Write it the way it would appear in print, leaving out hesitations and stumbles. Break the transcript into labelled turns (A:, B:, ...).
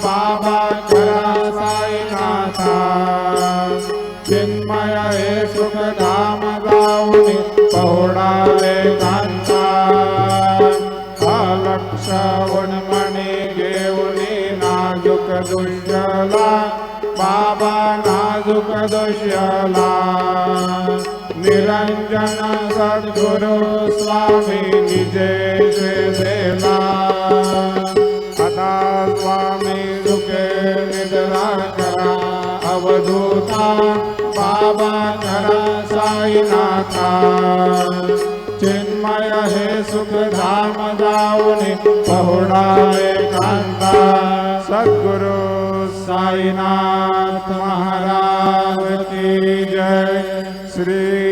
A: बाबा खरा साईनाथा चिन्मय हे सुखधाम जाऊनी पहुडावे कांता अलक्ष वनमणी घेऊनी नाजुक दुष्यला बाबा नाजुक दुष्यला निरंजन सद्गुरु स्वामी निजे देला आता स्वामी दुखे निद्रा करा अवधूता बाबा खरा साईनाथा चिन्मय हे सुखधाम जाऊनी पहुडावे कांता सद्गुरु साईनाथ महाराज की जय। श्री